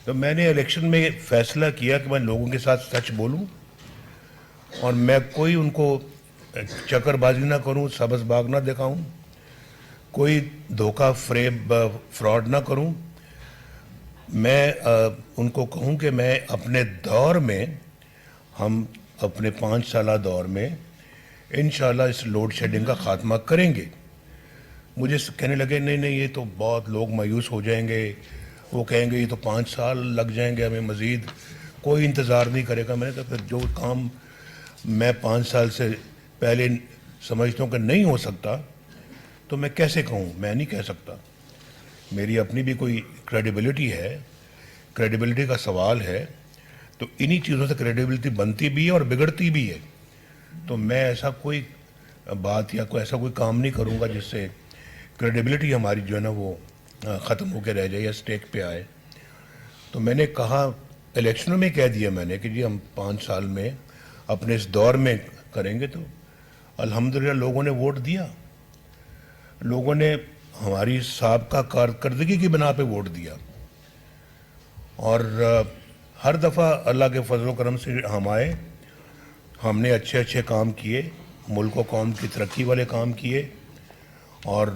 तो मैंने इलेक्शन में फ़ैसला किया कि मैं लोगों के साथ सच बोलूँ और मैं कोई उनको चक्करबाजी ना करूँ, सबस बाग ना दिखाऊँ, कोई धोखा फ्रेब फ्रॉड ना करूँ। मैं उनको कहूँ कि मैं अपने दौर में, हम अपने 5 साला दौर में इंशाल्लाह इस लोड शेडिंग का ख़ात्मा करेंगे। मुझे कहने लगे नहीं ये तो बहुत लोग मायूस हो जाएंगे, वो कहेंगे ये तो 5 साल लग जाएंगे हमें, मज़ीद कोई इंतज़ार नहीं करेगा। मैंने कहा फिर जो काम मैं 5 साल से पहले समझता हूँ कि नहीं हो सकता तो मैं कैसे कहूँ, मैं नहीं कह सकता। मेरी अपनी भी कोई क्रेडिबिलिटी है, क्रेडिबिलिटी का सवाल है, तो इन्हीं चीज़ों से क्रेडिबिलिटी बनती भी है और बिगड़ती भी है। तो मैं ऐसा कोई बात या कोई ऐसा कोई काम नहीं करूँगा जिससे क्रेडिबिलिटी हमारी जो है ना वो ख़त्म होकर रह जाए या स्टेक पे आए। तो मैंने कहा, इलेक्शनों में कह दिया मैंने कि जी हम 5 साल में अपने इस दौर में करेंगे। तो अल्हम्दुलिल्लाह लोगों ने वोट दिया, लोगों ने हमारी साबका कारकर्दगी की बिना पे वोट दिया और हर दफ़ा अल्लाह के फजल करम से हम आए, हमने अच्छे अच्छे काम किए, मुल्क व कौम की तरक्की वाले काम किए और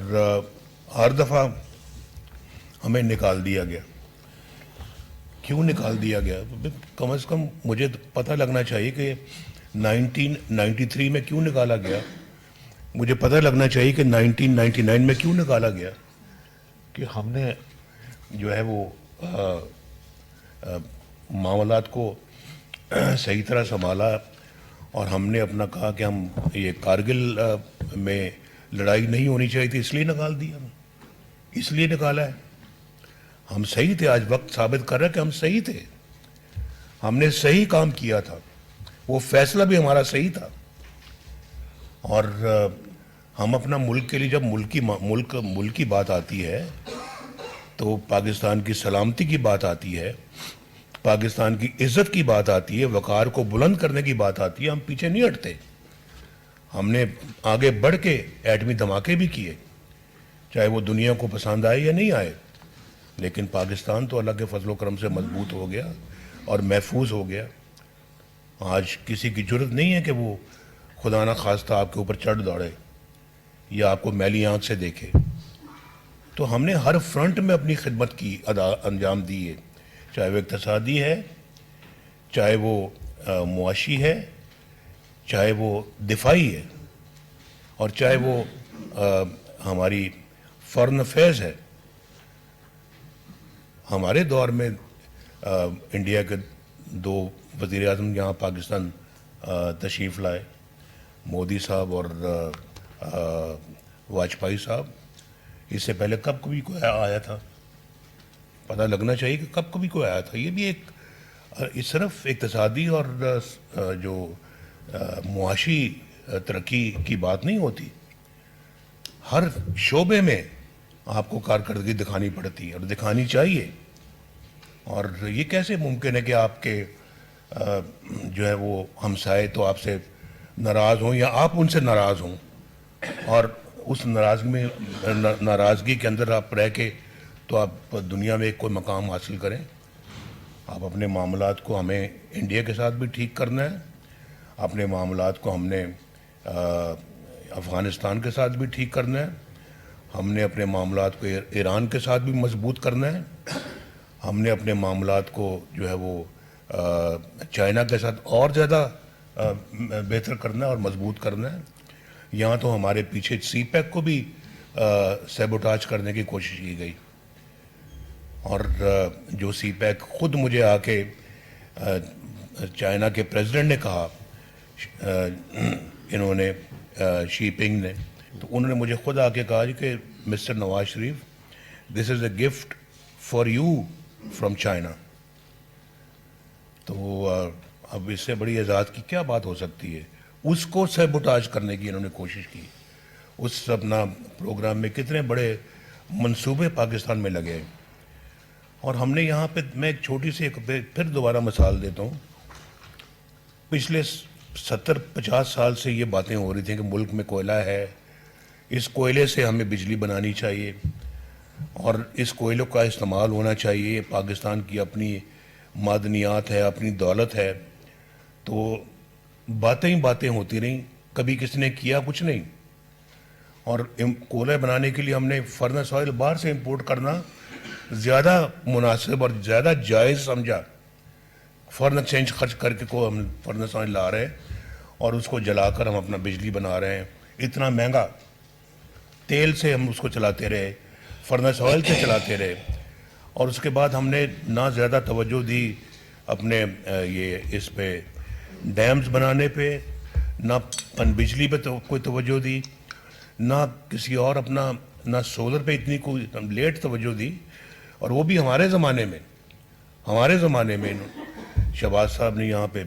हर दफ़ा हमें निकाल दिया गया। क्यों निकाल दिया गया? कम से कम मुझे पता लगना चाहिए कि 1993 में क्यों निकाला गया, मुझे पता लगना चाहिए कि 1999 में क्यों निकाला गया, कि हमने जो है वो मामलात को सही तरह संभाला और हमने अपना कहा कि हम ये कारगिल में लड़ाई नहीं होनी चाहिए थी, इसलिए निकाल दिया, इसलिए निकाला है। हम सही थे, आज वक्त साबित कर रहा है कि हम सही थे, हमने सही काम किया था, वो फैसला भी हमारा सही था। और हम अपना मुल्क के लिए जब मुल्क की बात आती है तो पाकिस्तान की सलामती की बात आती है, पाकिस्तान की इज्जत की बात आती है, वक़ार को बुलंद करने की बात आती है, हम पीछे नहीं हटते। हमने आगे बढ़ के एटमी धमाके भी किए, चाहे वो दुनिया को पसंद आए या नहीं आए, लेकिन पाकिस्तान तो अल्लाह के फजल करम से मजबूत हो गया और महफूज हो गया। आज किसी की जुर्रत नहीं है कि वो खुदा ना खास्ता आपके ऊपर चढ़ दौड़े या आपको मैली आंख से देखे। तो हमने हर फ्रंट में अपनी खिदमत की अंजाम दी है, चाहे वो इक़्तिसादी है, चाहे वो मुआशी है, चाहे वो दिफाई है, और चाहे वो हमारी फॉरेन अफेयर्स है। हमारे दौर में इंडिया के 2 वज़ीर आज़म यहाँ पाकिस्तान तशरीफ़ लाए, मोदी साहब और वाजपेयी साहब। इससे पहले कब कभी कोई आया था? पता लगना चाहिए कि कब कभी कोई आया था। ये भी एक सिर्फ इक़्तिसादी और जो मुआशी तरक्की की बात नहीं होती, हर शोबे में आपको कारकर्दगी दिखानी पड़ती है और दिखानी चाहिए। और ये कैसे मुमकिन है कि आपके जो है वो हमसाए तो आपसे नाराज़ हों या आप उनसे नाराज़ हों, और उस नाराज़गी के अंदर आप रह के तो आप दुनिया में कोई मकाम हासिल करें। आप अपने मामलात को हमें इंडिया के साथ भी ठीक करना है, अपने मामलात को हमने अफ़गानिस्तान के साथ भी ठीक करना है, हमने अपने मामलात को ईरान के साथ भी मजबूत करना है, हमने अपने मामलात को जो है वो चाइना के साथ और ज़्यादा बेहतर करना है और मजबूत करना है। यहाँ तो हमारे पीछे सीपैक को भी सैबोटाज करने की कोशिश की गई, और जो सीपैक खुद मुझे आके चाइना के प्रेसिडेंट ने कहा, इन्होंने शी पिंग ने, तो उन्होंने मुझे खुद आके कहा कि mister Nawaz Sharif, this is a gift for you from China. तो अब इससे बड़ी एजाज़ की क्या बात हो सकती है? उसको सैबोटाज करने की इन्होंने कोशिश की। उस अपना प्रोग्राम में कितने बड़े मंसूबे पाकिस्तान में लगे। और हमने यहाँ पे, मैं एक छोटी सी एक फिर दोबारा मिसाल देता हूँ। पिछले 70-50 साल से ये बातें हो रही थी कि मुल्क में कोयला है, इस कोयले से हमें बिजली बनानी चाहिए और इस कोयले का इस्तेमाल होना चाहिए, पाकिस्तान की अपनी मादनियात है, अपनी दौलत है। तो बातें ही बातें होती रहीं, कभी किसी ने किया कुछ नहीं। और कोयला बनाने के लिए हमने फर्नेस ऑयल बाहर से इंपोर्ट करना ज़्यादा मुनासिब और ज़्यादा जायज़ समझा। फॉरेन एक्सचेंज खर्च करके को हम फर्नेस ऑयल ला रहे हैं और उसको जलाकर हम अपना बिजली बना रहे हैं। इतना महंगा तेल से हम उसको चलाते रहे, फर्नेस ऑयल से चलाते रहे, और उसके बाद हमने ना ज़्यादा तवज्जो दी अपने ये इस पे डैम्स बनाने पे, ना बिजली पे तो कोई तवज्जो दी, ना किसी और अपना, ना सोलर पे इतनी कोई लेट तवज्जो दी। और वो भी हमारे ज़माने में शहबाज साहब ने यहाँ पे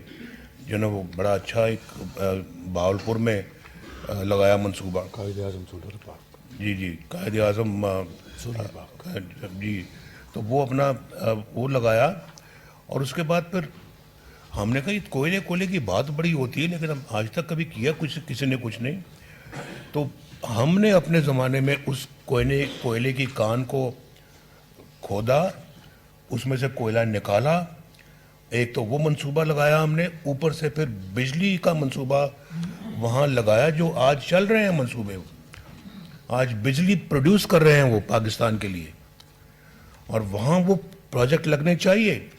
जो ना वो बड़ा अच्छा एक बहावलपुर में लगाया मंसूबा, कायद-ए-आज़म सोलर पार्क। जी कायद-ए-आज़म जी, तो वो अपना वो लगाया। और उसके बाद फिर हमने कहा कोयले की बात बड़ी होती है, लेकिन हम आज तक कभी किया किसी ने कुछ नहीं। तो हमने अपने ज़माने में उस कोयले की कान को खोदा, उसमें से कोयला निकाला, एक तो वो मंसूबा लगाया हमने, ऊपर से फिर बिजली का मंसूबा वहाँ लगाया। जो आज चल रहे हैं मंसूबे, आज बिजली प्रोड्यूस कर रहे हैं वो पाकिस्तान के लिए, और वहाँ वो प्रोजेक्ट लगने चाहिए।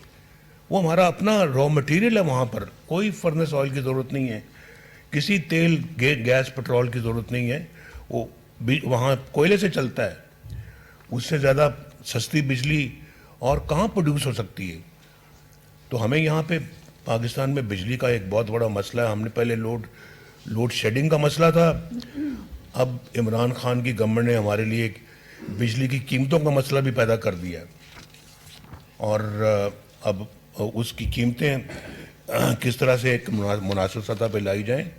वो हमारा अपना रॉ मटेरियल है, वहाँ पर कोई फर्नेस ऑयल की ज़रूरत नहीं है। किसी तेल गैस पेट्रोल की ज़रूरत नहीं है, वो वहाँ कोयले से चलता है, उससे ज़्यादा सस्ती बिजली और कहाँ प्रोड्यूस हो सकती है। तो हमें यहाँ पे पाकिस्तान में बिजली का एक बहुत बड़ा मसला है। हमने पहले लोड शेडिंग का मसला था, अब इमरान खान की गवर्नमेंट ने हमारे लिए एक बिजली की कीमतों का मसला भी पैदा कर दिया, और अब उसकी कीमतें किस तरह से एक मुनासिब सतह पे लाई जाएं,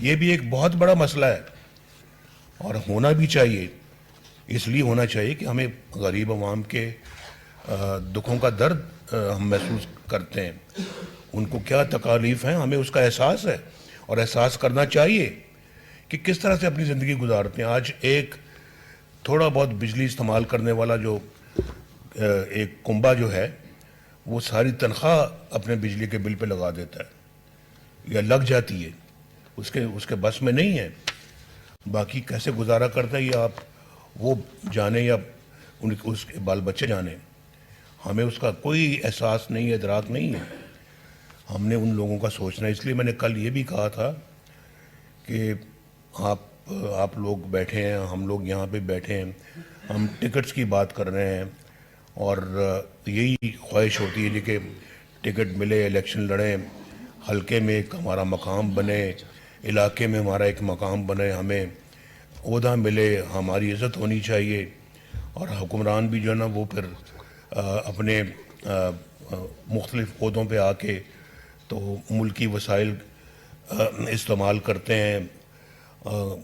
ये भी एक बहुत बड़ा मसला है, और होना भी चाहिए। इसलिए होना चाहिए कि हमें गरीब आवाम के दुखों का दर्द हम महसूस करते हैं, उनको क्या तकालीफ हैं, हमें उसका एहसास है, और एहसास करना चाहिए कि किस तरह से अपनी ज़िंदगी गुजारते हैं। आज एक थोड़ा बहुत बिजली इस्तेमाल करने वाला जो एक कुंबा जो है, वो सारी तनख्वाह अपने बिजली के बिल पे लगा देता है या लग जाती है, उसके बस में नहीं है। बाकी कैसे गुजारा करता है ये आप वो जाने या उसके बाल बच्चे जाने, हमें उसका कोई एहसास नहीं है, इदराक नहीं है। हमने उन लोगों का सोचना है। इसलिए मैंने कल ये भी कहा था कि आप लोग बैठे हैं, हम लोग यहाँ पे बैठे हैं, हम टिकट्स की बात कर रहे हैं, और यही ख्वाहिश होती है कि टिकट मिले, इलेक्शन लड़ें, हलके में एक हमारा मकाम बने, इलाके में हमारा एक मकाम बने, हमें ओहदा मिले, हमारी इज़्ज़त होनी चाहिए, और हुक्मरान भी जो है ना वो फिर अपने मुख्तलिफ़ ओहदों पे आके तो मुल्की वसाइल इस्तेमाल करते हैं,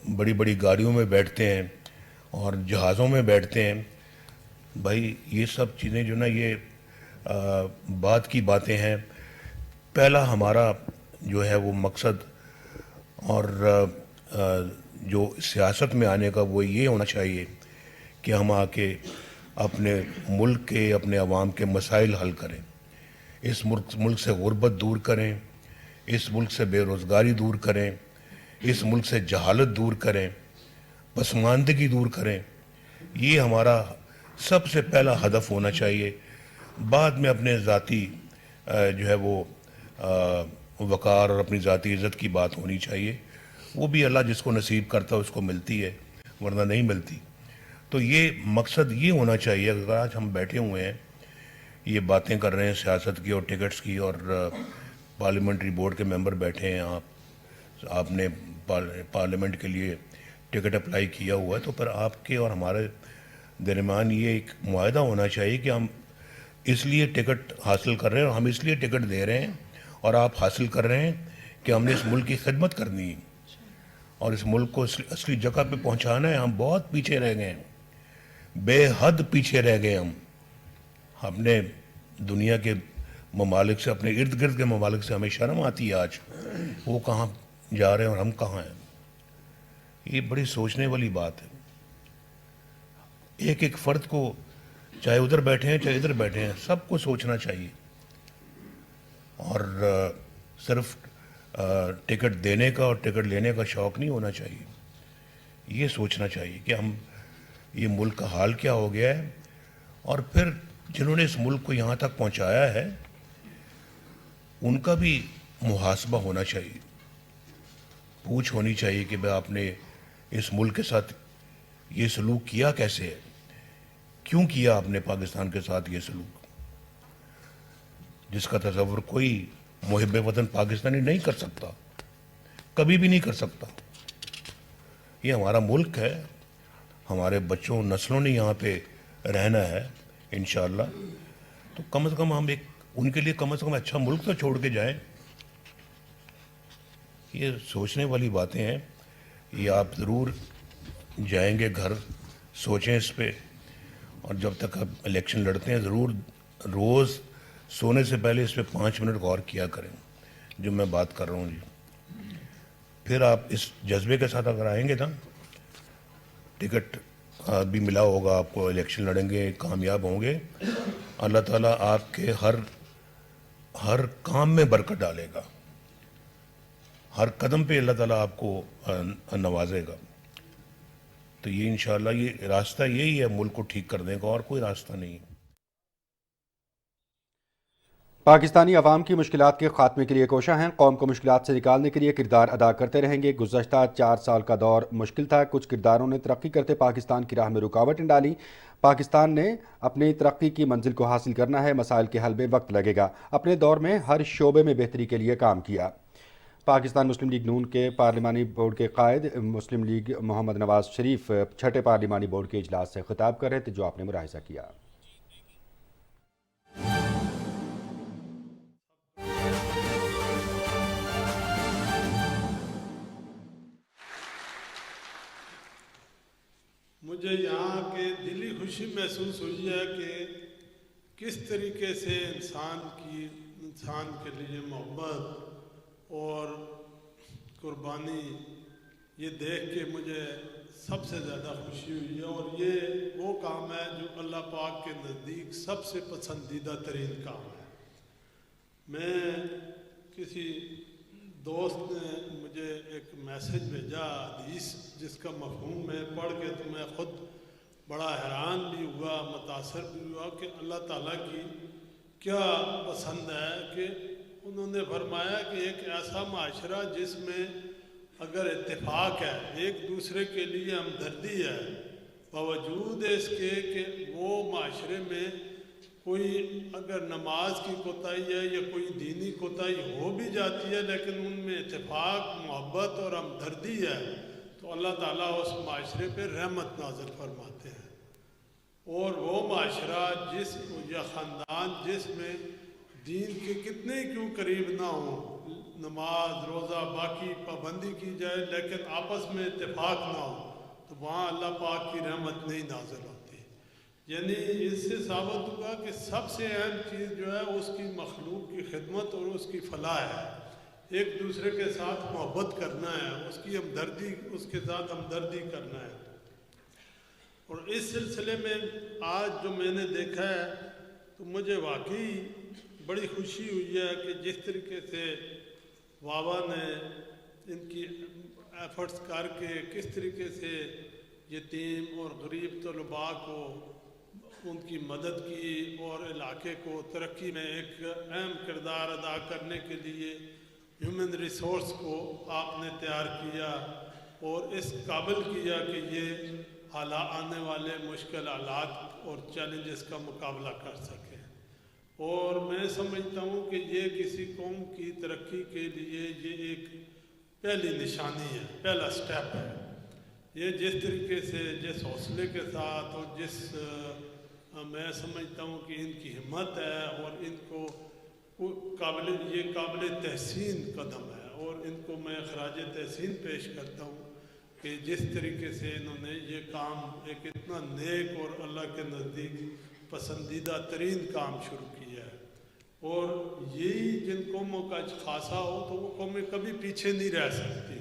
बड़ी बड़ी गाड़ियों में बैठते हैं और जहाज़ों में बैठते हैं। भाई ये सब चीज़ें जो ना ये बात की बातें हैं। पहला हमारा जो है वो मकसद और जो सियासत में आने का वो ये होना चाहिए कि हम आके अपने मुल्क के, अपने अवाम के मसाइल हल करें, इस मुल्क से गुर्बत दूर करें, इस मुल्क से बेरोज़गारी दूर करें, इस मुल्क से जहालत दूर करें, पसमानदगी दूर करें। ये हमारा सबसे पहला हदफ होना चाहिए। बाद में अपने ज़ाती जो है वो वक़ार और अपनी ज़ाती इज़्ज़त की बात होनी चाहिए, वो भी अल्लाह जिसको नसीब करता है उसको मिलती है, वरना नहीं मिलती। तो ये मकसद ये होना चाहिए। अगर आज हम बैठे हुए हैं, ये बातें कर रहे हैं सियासत की और टिकट्स की, और पार्लियामेंट्री बोर्ड के मेंबर बैठे हैं, आपने पार्लियामेंट के लिए टिकट अप्लाई किया हुआ है, तो फिर आपके और हमारे दरमियान ये एक मुआहदा होना चाहिए कि हम इसलिए टिकट हासिल कर रहे हैं और हम इसलिए टिकट दे रहे हैं और आप हासिल कर रहे हैं कि हमने इस मुल्क की खिदमत करनी है और इस मुल्क को असली जगह पे पहुंचाना है। हम बहुत पीछे रह गए हैं, बेहद पीछे रह गए हम। हमने दुनिया के ममालिक से, अपने इर्द गिर्द के ममालिक से हमें शर्म आती है आज, वो कहाँ जा रहे हैं और हम कहाँ हैं। ये बड़ी सोचने वाली बात है। एक एक फ़र्द को, चाहे उधर बैठे हैं चाहे इधर बैठे हैं, सबको सोचना चाहिए और सिर्फ टिकट देने का और टिकट लेने का शौक़ नहीं होना चाहिए। ये सोचना चाहिए कि हम, ये मुल्क का हाल क्या हो गया है, और फिर जिन्होंने इस मुल्क को यहाँ तक पहुँचाया है उनका भी मुहासबा होना चाहिए। पूछ होनी चाहिए कि भाई आपने इस मुल्क के साथ ये सलूक किया कैसे है, क्यों किया आपने पाकिस्तान के साथ ये सलूक, जिसका तसव्वुर कोई मुहिब वतन पाकिस्तानी नहीं कर सकता, कभी भी नहीं कर सकता। ये हमारा मुल्क है, हमारे बच्चों नस्लों ने यहाँ पे रहना है इंशाअल्लाह, तो कम से कम हम एक उनके लिए कम से कम अच्छा मुल्क तो छोड़ के जाएं। ये सोचने वाली बातें हैं। ये आप ज़रूर जाएंगे घर, सोचें इस पे, और जब तक आप इलेक्शन लड़ते हैं ज़रूर रोज़ सोने से पहले इस पे 5 मिनट गौर किया करें जो मैं बात कर रहा हूँ जी। फिर आप इस जज्बे के साथ अगर आएंगे ना, टिकट भी मिला होगा आपको, इलेक्शन लड़ेंगे, कामयाब होंगे, अल्लाह ताला आपके हर काम में बरकत डालेगा, हर कदम पे अल्लाह ताला आपको नवाजेगा। तो ये इंशाअल्लाह ये रास्ता यही है मुल्क को ठीक करने का, और कोई रास्ता नहीं है। پاکستانی عوام کی مشکلات کے خاتمے کے لیے کوشاں ہیں، قوم کو مشکلات سے نکالنے کے لیے کردار ادا کرتے رہیں گے۔ گزشتہ 4 سال کا دور مشکل تھا، کچھ کرداروں نے ترقی کرتے پاکستان کی راہ میں رکاوٹیں ڈالی۔ پاکستان نے اپنی ترقی کی منزل کو حاصل کرنا ہے، مسائل کے حل میں وقت لگے گا۔ اپنے دور میں ہر شعبے میں بہتری کے لیے کام کیا۔ پاکستان مسلم لیگ نون کے پارلیمانی بورڈ کے قائد مسلم لیگ محمد نواز شریف چھٹے پارلیمانی بورڈ کے اجلاس سے خطاب کر رہے تھے، جو آپ نے ملاحظہ کیا۔ مجھے یہاں کے دلی خوشی محسوس ہوئی ہے کہ کس طریقے سے انسان کے لیے محبت اور قربانی یہ دیکھ کے مجھے سب سے زیادہ خوشی ہوئی ہے، اور یہ وہ کام ہے جو اللہ پاک کے نزدیک سب سے پسندیدہ ترین کام ہے۔ میں کسی دوست نے مجھے ایک میسج بھیجا حدیث جس کا مفہوم میں پڑھ کے تو میں خود بڑا حیران بھی ہوا، متاثر بھی ہوا کہ اللہ تعالیٰ کی کیا پسند ہے کہ انہوں نے فرمایا کہ ایک ایسا معاشرہ جس میں اگر اتفاق ہے، ایک دوسرے کے لیے ہمدردی ہے، باوجود اس کے کہ وہ معاشرے میں کوئی اگر نماز کی کوتاہی ہے یا کوئی دینی کوتاہی ہو بھی جاتی ہے لیکن ان میں اتفاق، محبت اور ہمدردی ہے تو اللہ تعالیٰ اس معاشرے پہ رحمت نازل فرماتے ہیں۔ اور وہ معاشرہ یا خاندان جس میں دین کے کتنے کیوں قریب نہ ہوں، نماز روزہ باقی پابندی کی جائے لیکن آپس میں اتفاق نہ ہو، تو وہاں اللہ پاک کی رحمت نہیں نازل ہوتی۔ یعنی اس سے ثابت ہوا کہ سب سے اہم چیز جو ہے اس کی مخلوق کی خدمت اور اس کی فلاح ہے، ایک دوسرے کے ساتھ محبت کرنا ہے، اس کی ہمدردی، اس کے ساتھ ہمدردی کرنا ہے۔ اور اس سلسلے میں آج جو میں نے دیکھا ہے تو مجھے واقعی بڑی خوشی ہوئی ہے کہ جس طریقے سے بابا نے ان کی ایفرٹس کر کے کس طریقے سے یتیم اور غریب طلباء کو ان کی مدد کی اور علاقے کو ترقی میں ایک اہم کردار ادا کرنے کے لیے ہیومن ریسورس کو آپ نے تیار کیا اور اس قابل کیا کہ یہ آنے والے مشکل حالات اور چیلنجز کا مقابلہ کر سکیں۔ اور میں سمجھتا ہوں کہ یہ کسی قوم کی ترقی کے لیے یہ ایک پہلی نشانی ہے، پہلا سٹیپ ہے۔ یہ جس طریقے سے جس حوصلے کے ساتھ اور جس میں سمجھتا ہوں کہ ان کی ہمت ہے اور ان کو یہ قابل تحسین قدم ہے، اور ان کو میں خراج تحسین پیش کرتا ہوں کہ جس طریقے سے انہوں نے یہ کام ایک اتنا نیک اور اللہ کے نزدیک پسندیدہ ترین کام شروع کیا ہے۔ اور یہی جن قوموں کا خاصہ ہو تو وہ قومیں کبھی پیچھے نہیں رہ سکتی،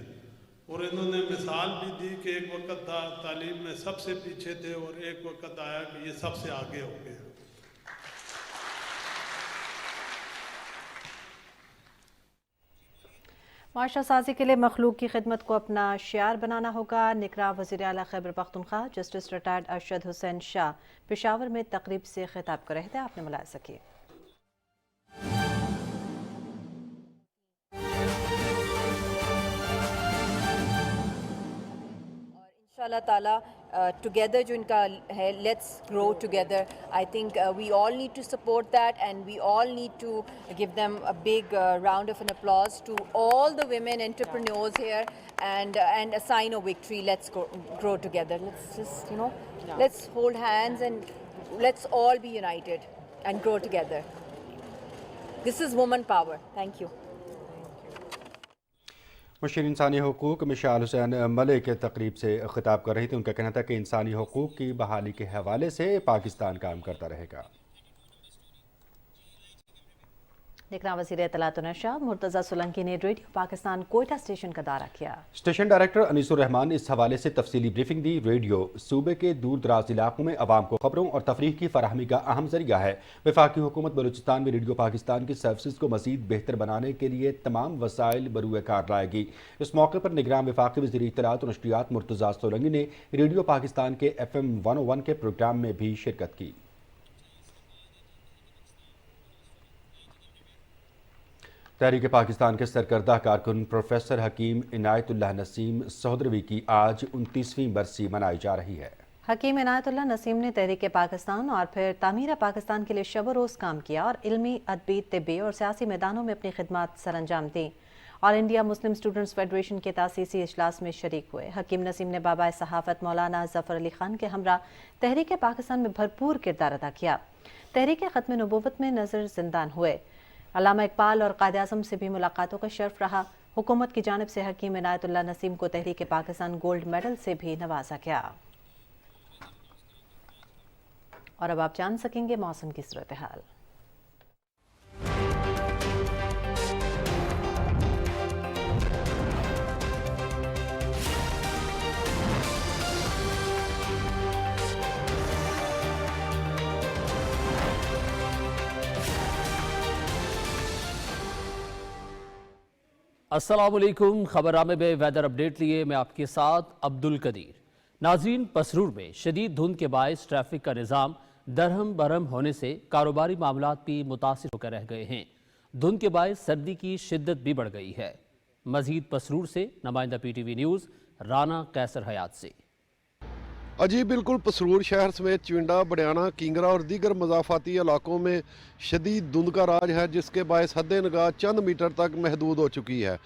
اور انہوں نے مثال بھی دی کہ ایک وقت تھا تعلیم میں سب سے پیچھے تھے اور ایک وقت آیا کہ یہ سب سے آگے ہو گئے۔ معاشرہ سازی کے لیے مخلوق کی خدمت کو اپنا شعار بنانا ہوگا۔ نکراں وزیر اعلیٰ خیبر پختونخوا جسٹس ریٹائرڈ ارشد حسین شاہ پشاور میں تقریب سے خطاب کر رہے تھے، آپ نے ملاحظہ کیا۔ انشاءاللہ تعالیٰ ٹوگیدر جو ان کا ہے let's grow together, I think we all need to support that and we all need to give them a big round of an applause to all the women entrepreneurs here and a sign of victory. Let's grow together. Let's just, let's hold hands and let's all be united and grow together. This is woman power. Thank you. مشیر انسانی حقوق مشال حسین ملک تقریب سے خطاب کر رہی تھی۔ ان کا کہنا تھا کہ انسانی حقوق کی بحالی کے حوالے سے پاکستان کام کرتا رہے گا۔ نگراں وزیر اطلاعات و نشریات مرتضی سولنکی نے ریڈیو پاکستان کوئٹہ اسٹیشن کا دورہ کیا۔ اسٹیشن ڈائریکٹر انیس الرحمان نے اس حوالے سے تفصیلی بریفنگ دی۔ ریڈیو صوبے کے دور دراز علاقوں میں عوام کو خبروں اور تفریح کی فراہمی کا اہم ذریعہ ہے۔ وفاقی حکومت بلوچستان میں ریڈیو پاکستان کی سروسز کو مزید بہتر بنانے کے لیے تمام وسائل بروئے کار لائے گی۔ اس موقع پر نگراں وفاقی وزیر اطلاعات و نشریات مرتضی سولنکی نے ریڈیو پاکستان کے FM 101 کے پروگرام میں بھی شرکت کی۔ तहरीक पाकिस्तान के सरकर्दा कारकुन प्रोफेसर हकीम इनायतुल्लाह नसीम सोहदरवी की आज 29वीं बरसी मनाई जा रही है। हकीम इनायतुल्लाह नसीम ने तहरीक पाकिस्तान और फिर तामीर पाकिस्तान के लिए शब रोज़ काम किया और इल्मी, अदबी, तिब्बी और सियासी मैदानों में अपनी खिदमत सरअंजाम दी और इंडिया मुस्लिम स्टूडेंट्स फेडरेशन के तासीसी इजलास में शरीक हुए। हकीम नसीम ने बाबा सहाफ़त मौलाना ज़फ़र अली ख़ान के हमरा तहरीक पाकिस्तान में भरपूर किरदार अदा किया। तहरीक ख़त्म नबूवत में नज़र जिंदान हुए। अल्लामा इकबाल और कायद आज़म से भी मुलाकातों का शर्फ रहा। हुकूमत की जानिब से हकीम इनायतुल्लाह नसीम को तहरीक पाकिस्तान गोल्ड मेडल से भी नवाजा गया। और अब आप जान सकेंगे मौसम की सूरत हाल। अस्सलाम वालेकुम, खबरनामे में वेदर अपडेट लिए मैं आपके साथ अब्दुल कदीर। नाज़रीन, पसरूर में शदीद धुंध के बायस ट्रैफिक का निज़ाम दरहम बरहम होने से कारोबारी मामलात भी मुतासिर होकर रह गए हैं। धुंध के बायस सर्दी की शिद्दत भी बढ़ गई है। मजीद पसरूर से नुमाइंदा PTV न्यूज़ राना कैसर हयात से। अजी बिल्कुल पसरूर शहर समेत चिंडा, बड़ियाना, किंगरा और दीगर मज़ाफ़ाती इलाकों में शदीद धुंध का राज है, जिसके बायस हद निगाह चंद मीटर तक महदूद हो चुकी है।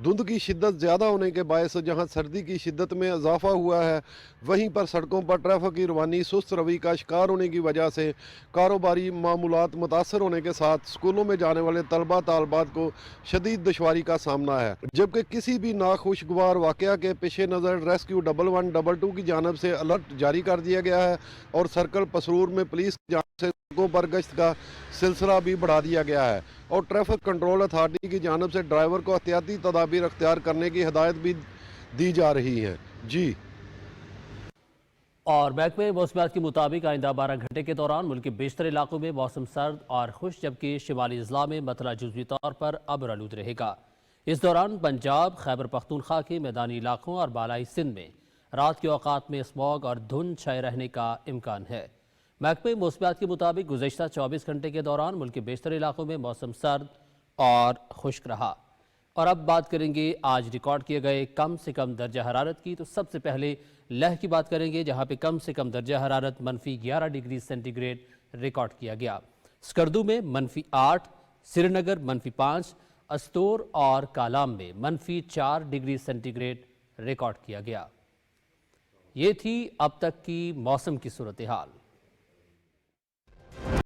धुंध की शिद्दत ज़्यादा होने के बायस जहां सर्दी की शिद्दत में इजाफा हुआ है, वहीं पर सड़कों पर ट्रैफिक की रवानी सुस्त रवि का शिकार होने की वजह से कारोबारी मामूलात मुतासर होने के साथ स्कूलों में जाने वाले तलबा तालबात को शदीद दुश्वारी का सामना है। जबकि किसी भी नाखुशगवार वाक़या के पेश नज़र रेस्क्यू 1112 की जानब से अलर्ट जारी कर दिया गया है और सर्कल पसरूर में पुलिस की जानब से सड़कों पर गश्त का सिलसिला भी बढ़ा दिया गया है और ट्रैफिक कंट्रोल अथॉरिटी की जानब से ड्राइवर को एहतियाती तदाबीर अख्तियार करने की हिदायत भी दी जा रही है। जी। और महकमे मौसमियात के मुताबिक आइंदा 12 घंटे के दौरान मुल्क के बेशतर इलाकों में मौसम सर्द और खुश, जबकि शिमाली अजला में मतला जुज़वी तौर पर अब्र आलूद रहेगा। इस दौरान पंजाब, खैबर पख्तूनख्वा के मैदानी इलाकों और बालाई सिंध में रात के औकात में स्मॉग और धुंध छाए रहने का इम्कान है। महकमे मौसमियात के मुताबिक गुज़श्ता 24 घंटे के दौरान मुल्क के बेशतर इलाकों में मौसम सर्द और खुश्क रहा। और अब बात करेंगे आज रिकॉर्ड किए गए कम से कम दर्जा हरारत की। तो सबसे पहले लह की बात करेंगे, जहां पे कम से कम दर्जा हरारत -11 डिग्री सेंटीग्रेड रिकॉर्ड किया गया। स्कर्दू में -8, श्रीनगर -5, अस्तोर और कालाम में -4 डिग्री सेंटीग्रेड रिकॉर्ड किया गया। ये थी अब तक की मौसम की सूरत हाल।